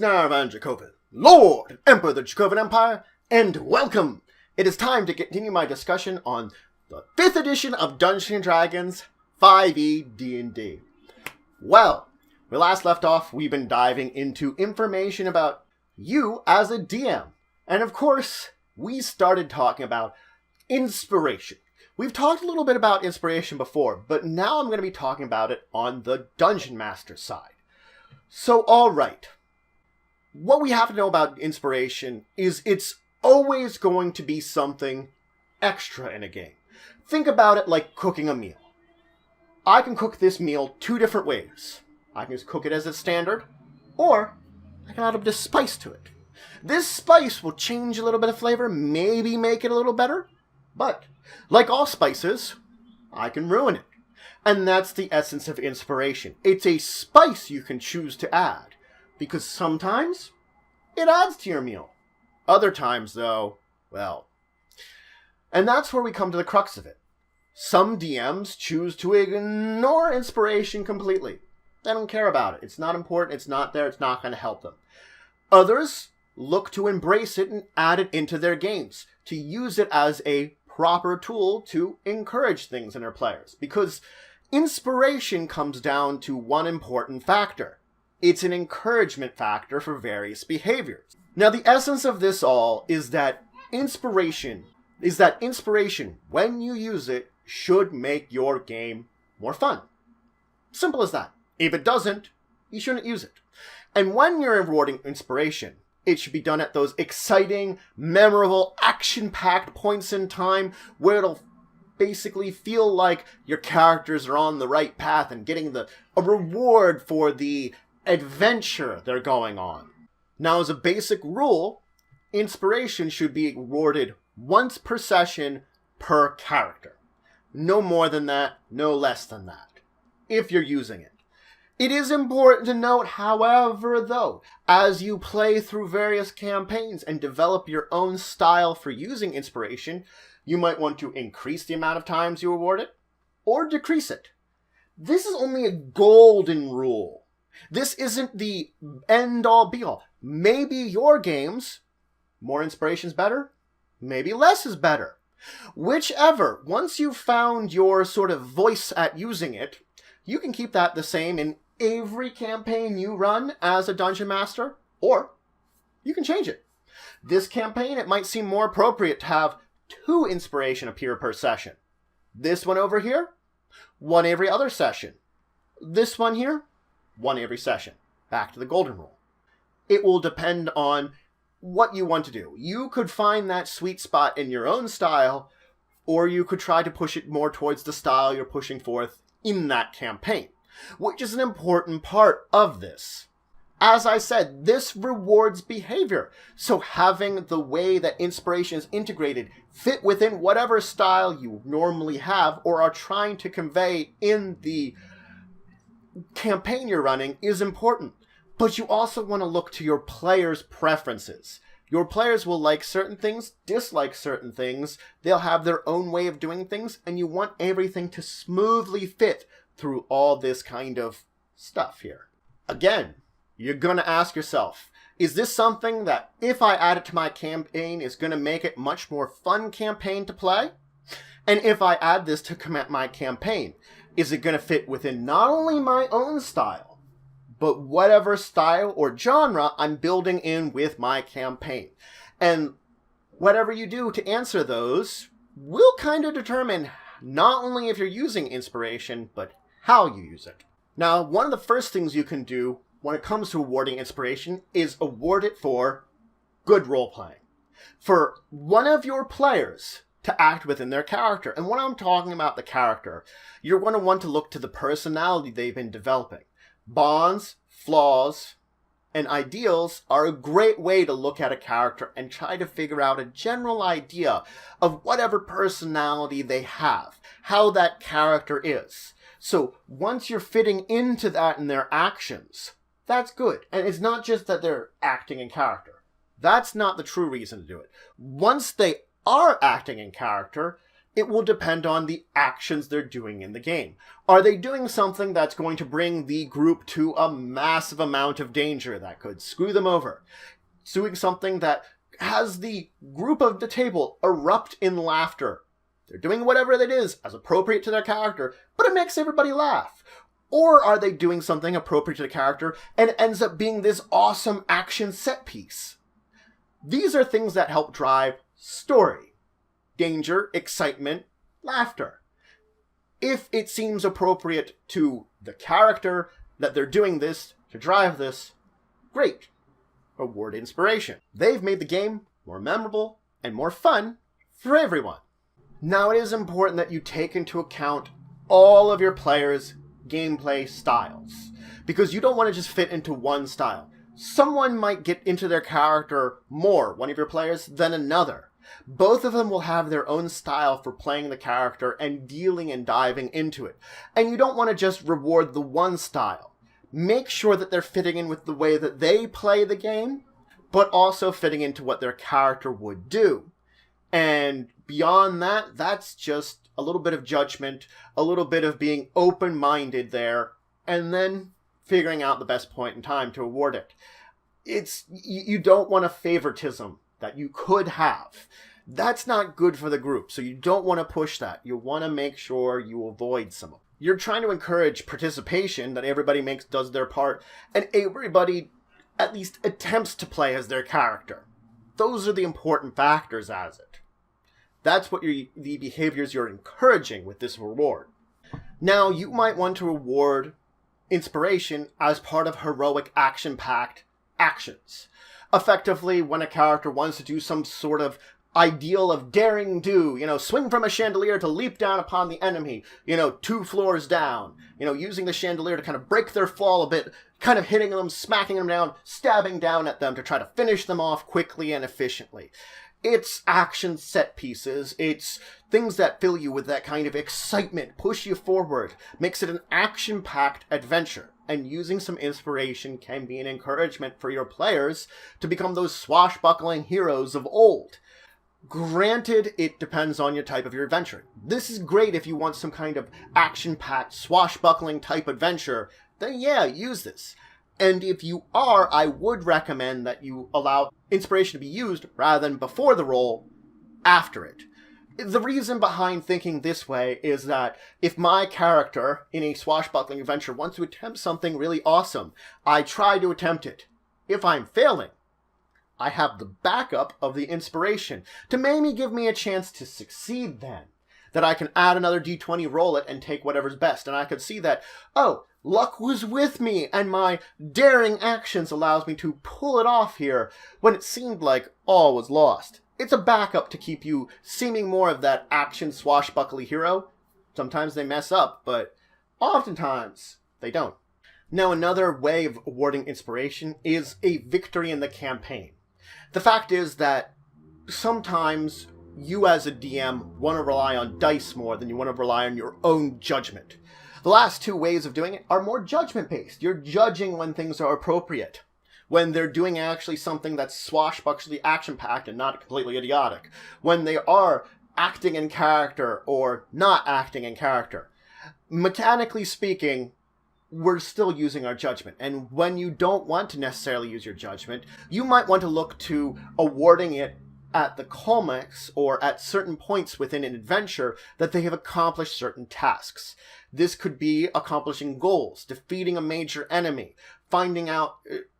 now Van Dracovin, Lord and Emperor of the Dracovin Empire, and welcome! It is time to continue my discussion on the 5th edition of Dungeons & Dragons 5e D&D. Well, we last left off, we've been diving into information about you as a DM. And of course, we started talking about inspiration. We've talked a little bit about inspiration before, but now I'm going to be talking about it on the Dungeon Master side. So, alright. What we have to know about inspiration is it's always going to be something extra in a game. Think about it like cooking a meal. I can cook this meal 2 different ways. I can just cook it as a standard, or I can add a bit of spice to it. This spice will change a little bit of flavor, maybe make it a little better, but like all spices, I can ruin it. And that's the essence of inspiration. It's a spice you can choose to add, because sometimes it adds to your meal. Other times, though, well. And that's where we come to the crux of it. Some DMs choose to ignore inspiration completely. They don't care about it. It's not important, it's not there, it's not going to help them. Others look to embrace it and add it into their games, to use it as a proper tool to encourage things in their players. Because inspiration comes down to one important factor. It's an encouragement factor for various behaviors. Now, the essence of this all is that inspiration, when you use it, should make your game more fun. Simple as that. If it doesn't, you shouldn't use it. And when you're rewarding inspiration, it should be done at those exciting, memorable, action-packed points in time where it'll basically feel like your characters are on the right path and getting a reward for the adventure they're going on. Now, as a basic rule, inspiration should be rewarded once per session per character. No more than that, no less than that, if you're using it. It is important to note, however, though, as you play through various campaigns and develop your own style for using inspiration, you might want to increase the amount of times you award it, or decrease it. This is only a golden rule. This isn't the end-all, be-all. Maybe your games, more inspiration is better, maybe less is better. Whichever, once you've found your sort of voice at using it, you can keep that the same in every campaign you run as a Dungeon Master, or you can change it. This campaign, it might seem more appropriate to have 2 inspiration appear per session. This one over here, 1 every other session. This one here, 1 every session. Back to the golden rule. It will depend on what you want to do. You could find that sweet spot in your own style, or you could try to push it more towards the style you're pushing forth in that campaign, which is an important part of this. As I said, this rewards behavior, so having the way that inspiration is integrated fit within whatever style you normally have or are trying to convey in the campaign you're running is important. But you also want to look to your players' preferences. Your players will like certain things, dislike certain things, they'll have their own way of doing things, and you want everything to smoothly fit through all this kind of stuff here. Again, you're going to ask yourself, is this something that if I add it to my campaign is going to make it much more fun campaign to play? And if I add this to my campaign, is it going to fit within not only my own style, but whatever style or genre I'm building in with my campaign? And whatever you do to answer those will kind of determine not only if you're using inspiration, but how you use it. Now, one of the first things you can do when it comes to awarding inspiration is award it for good role-playing. For one of your players to act within their character. And when I'm talking about the character, you're going to want to look to the personality they've been developing. Bonds, flaws, and ideals are a great way to look at a character and try to figure out a general idea of whatever personality they have, how that character is. So once you're fitting into that in their actions, that's good. And it's not just that they're acting in character. That's not the true reason to do it. Once they are acting in character, It will depend on the actions they're doing in the game. Are they doing something that's going to bring the group to a massive amount of danger that could screw them over? Doing something that has the group of the table erupt in laughter. They're doing whatever it is as appropriate to their character, but it makes everybody laugh. Or are they doing something appropriate to the character and it ends up being this awesome action set piece? These are things that help drive story. Danger, excitement, laughter. If it seems appropriate to the character that they're doing this to drive this, great. Award inspiration. They've made the game more memorable and more fun for everyone. Now it is important that you take into account all of your players' gameplay styles, because you don't want to just fit into one style. Someone might get into their character more, one of your players, than another. Both of them will have their own style for playing the character and dealing and diving into it. And you don't want to just reward the one style. Make sure that they're fitting in with the way that they play the game, but also fitting into what their character would do. And beyond that, that's just a little bit of judgment, a little bit of being open-minded there, and then figuring out the best point in time to award it. You don't want a favoritism that you could have. That's not good for the group, so you don't want to push that. You want to make sure you avoid some of it. You're trying to encourage participation, that everybody does their part, and everybody at least attempts to play as their character. Those are the important factors as it. That's what the behaviors you're encouraging with this reward. Now, you might want to reward inspiration as part of heroic action-packed actions. Effectively, when a character wants to do some sort of ideal of daring do, swing from a chandelier to leap down upon the enemy, 2 floors down, using the chandelier to kind of break their fall a bit, kind of hitting them, smacking them down, stabbing down at them to try to finish them off quickly and efficiently. It's action set pieces, it's things that fill you with that kind of excitement, push you forward, makes it an action-packed adventure. And using some inspiration can be an encouragement for your players to become those swashbuckling heroes of old. Granted, it depends on your type of your adventure. This is great if you want some kind of action-packed, swashbuckling type adventure, then yeah, use this. And if you are, I would recommend that you allow inspiration to be used rather than before the roll, after it. The reason behind thinking this way is that if my character in a swashbuckling adventure wants to attempt something really awesome, I try to attempt it. If I'm failing, I have the backup of the inspiration to maybe give me a chance to succeed then. That I can add another d20, roll it, and take whatever's best. And I could see that, oh, luck was with me, and my daring actions allows me to pull it off here when it seemed like all was lost. It's a backup to keep you seeming more of that action swashbuckly hero. Sometimes they mess up, but oftentimes they don't. Now, another way of awarding inspiration is a victory in the campaign. The fact is that sometimes you as a DM want to rely on dice more than you want to rely on your own judgment. The last 2 ways of doing it are more judgment-based. You're judging when things are appropriate, when they're doing actually something that's swashbuckly action-packed and not completely idiotic, when they are acting in character or not acting in character. Mechanically speaking, we're still using our judgment, and when you don't want to necessarily use your judgment, you might want to look to awarding it at the climax or at certain points within an adventure that they have accomplished certain tasks. This could be accomplishing goals, defeating a major enemy, finding out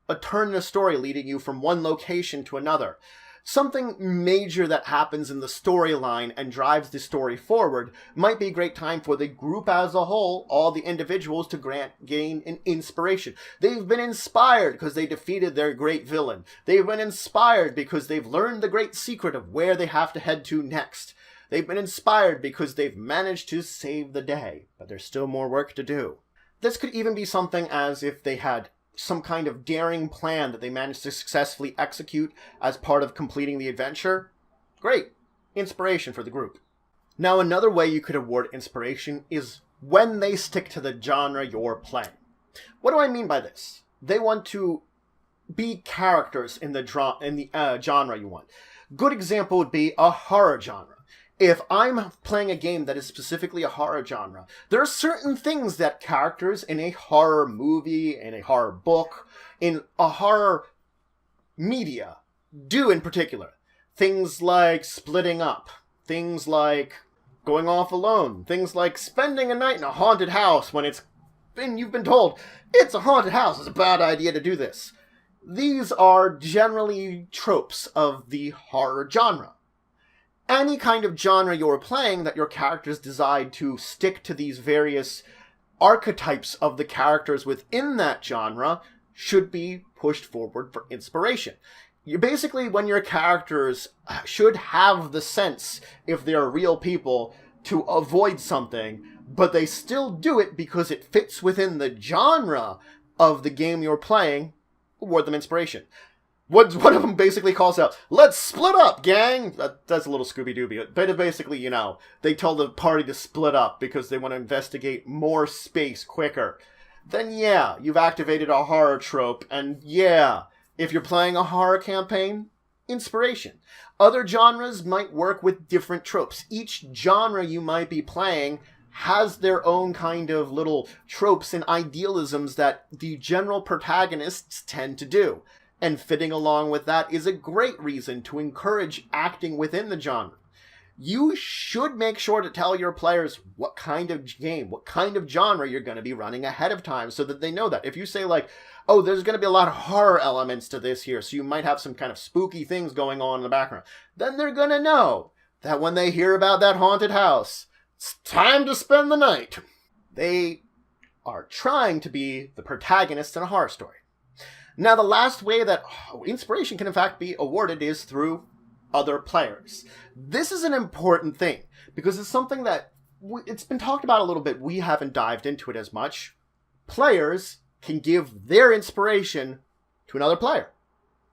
a turn in a story leading you from one location to another. Something major that happens in the storyline and drives the story forward might be a great time for the group as a whole, all the individuals, to gain an inspiration. They've been inspired because they defeated their great villain. They've been inspired because they've learned the great secret of where they have to head to next. They've been inspired because they've managed to save the day, but there's still more work to do. This could even be something as if they had some kind of daring plan that they managed to successfully execute as part of completing the adventure. Great. Inspiration for the group. Now, another way you could award inspiration is when they stick to the genre you're playing. What do I mean by this? They want to be characters in the genre you want. Good example would be a horror genre. If I'm playing a game that is specifically a horror genre, there are certain things that characters in a horror movie, in a horror book, in a horror media do in particular. Things like splitting up, things like going off alone, things like spending a night in a haunted house when you've been told it's a haunted house, it's a bad idea to do this. These are generally tropes of the horror genre. Any kind of genre you're playing that your characters decide to stick to these various archetypes of the characters within that genre should be pushed forward for inspiration. You basically, when your characters should have the sense, if they're real people, to avoid something, but they still do it because it fits within the genre of the game you're playing, award them inspiration. One of them basically calls out, "Let's split up, gang!" That's a little Scooby-Doo, but basically, they tell the party to split up because they want to investigate more space quicker. Then yeah, you've activated a horror trope, and yeah, if you're playing a horror campaign, inspiration. Other genres might work with different tropes. Each genre you might be playing has their own kind of little tropes and idealisms that the general protagonists tend to do. And fitting along with that is a great reason to encourage acting within the genre. You should make sure to tell your players what kind of game, what kind of genre you're going to be running ahead of time so that they know that. If you say like, oh, there's going to be a lot of horror elements to this here, so you might have some kind of spooky things going on in the background, then they're going to know that when they hear about that haunted house, it's time to spend the night. They are trying to be the protagonist in a horror story. Now, the last way that inspiration can in fact be awarded is through other players. This is an important thing because it's something that it's been talked about a little bit. We haven't dived into it as much. Players can give their inspiration to another player.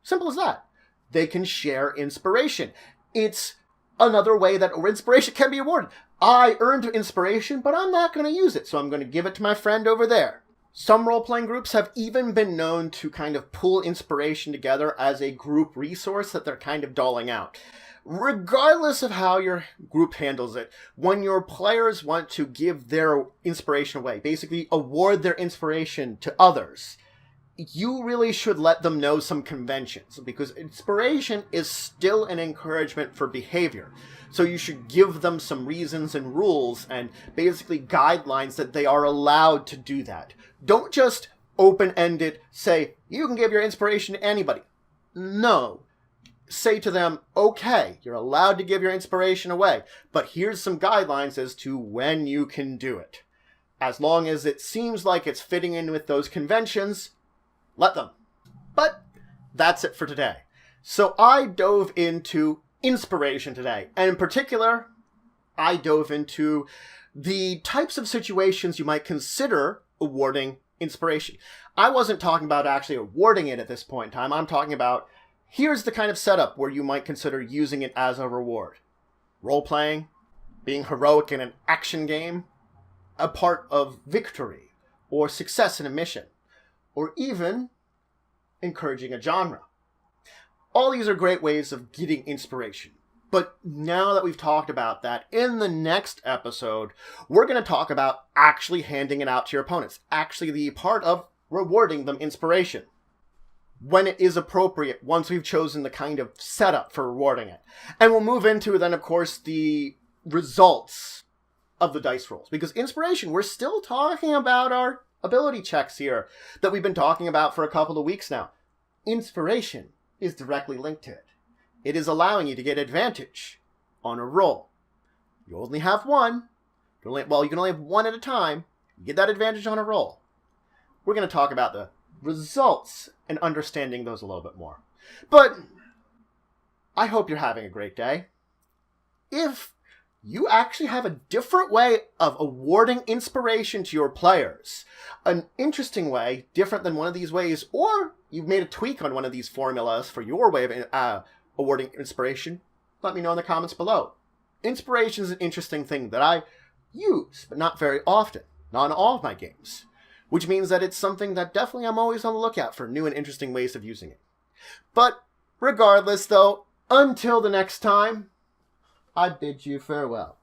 Simple as that. They can share inspiration. It's another way that inspiration can be awarded. I earned inspiration, but I'm not going to use it, so I'm going to give it to my friend over there. Some role-playing groups have even been known to kind of pull inspiration together as a group resource that they're kind of doling out. Regardless of how your group handles it, when your players want to give their inspiration away, basically award their inspiration to others, you really should let them know some conventions, because inspiration is still an encouragement for behavior. So you should give them some reasons and rules and basically guidelines that they are allowed to do that. Don't just open-ended say, you can give your inspiration to anybody. No. Say to them, okay, you're allowed to give your inspiration away, but here's some guidelines as to when you can do it. As long as it seems like it's fitting in with those conventions, let them. But that's it for today. So I dove into inspiration today, and in particular, I dove into the types of situations you might consider awarding inspiration. I wasn't talking about actually awarding it at this point in time. I'm talking about here's the kind of setup where you might consider using it as a reward. Role-playing, being heroic in an action game, a part of victory, or success in a mission, or even encouraging a genre. All these are great ways of getting inspiration. But now that we've talked about that, in the next episode, we're going to talk about actually handing it out to your opponents. Actually, the part of rewarding them inspiration. When it is appropriate, once we've chosen the kind of setup for rewarding it. And we'll move into, then, of course, the results of the dice rolls. Because inspiration, we're still talking about our ability checks here that we've been talking about for a couple of weeks now. Inspiration is directly linked to it. It is allowing you to get advantage on a roll. You only have one. You can only have one at a time. You get that advantage on a roll. We're going to talk about the results and understanding those a little bit more. But I hope you're having a great day. If you actually have a different way of awarding inspiration to your players, an interesting way, different than one of these ways, or you've made a tweak on one of these formulas for your way of awarding inspiration, let me know in the comments below. Inspiration is an interesting thing that I use, but not very often, not in all of my games, which means that it's something that definitely I'm always on the lookout for new and interesting ways of using it. But regardless, though, until the next time, I bid you farewell.